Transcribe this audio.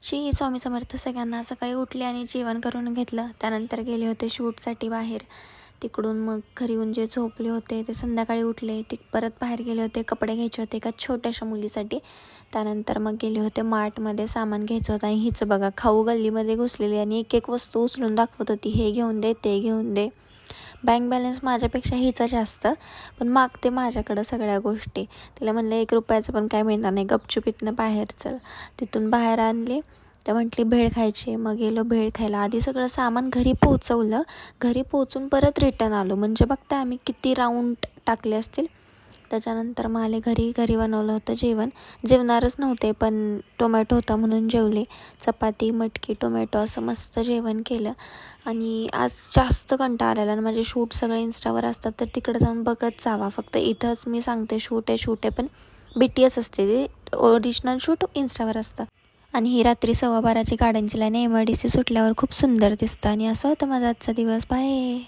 श्री स्वामी समर्थ सगळ्यांना. सकाळी उठले आणि जेवण करून घेतलं. त्यानंतर गेले होते शूटसाठी बाहेर. तिकडून मग घरी येऊन जे झोपले होते ते संध्याकाळी उठले. ते परत बाहेर गेले होते, कपडे घ्यायचे होते एका छोट्याशा मुलीसाठी. त्यानंतर मग गेले होते मार्टमध्ये, सामान घ्यायचं होतं. आणि हिचं बघा, खाऊ गल्लीमध्ये घुसलेली आणि एक एक वस्तू उचलून दाखवत होती, हे घेऊन दे ते घेऊन दे. बँक बॅलन्स माझ्यापेक्षा हिचा जास्त, पण मागते माझ्याकडं सगळ्या गोष्टी. तिला म्हणलं 1 रुपयाचं पण काय मिळणार नाही, गपचूप इथनं बाहेर चल. तिथून बाहेर आणले. तर म्हटली भेळ खायची. मग गेलो भेळ खायला. आधी सगळं सामान घरी पोहोचवलं. घरी पोहोचून परत रिटर्न आलो. म्हणजे बघता आम्ही किती राऊंड टाकले असतील. त्याच्यानंतर मग आले घरी बनवलं होतं जेवण. जेवणारच नव्हते, पण टोमॅटो होता म्हणून जेवले. चपाती, मटकी, टोमॅटो असं मस्त जेवण केलं. आणि आज जास्त कंटाळा आलेला. आणि माझे शूट सगळे इंस्टावर असतात, तर तिकडे जाऊन बघत जावा. फक्त इथंच मी सांगते शूट आहे, पण BTS असते, ते ओरिजिनल शूट इंस्टावर असतं. आणि ही रात्री 12:15ची गाड्यांची लाईन MIDC सुटल्यावर खूप सुंदर दिसतं. आणि असं होतं माझा आजचा दिवस. बाय.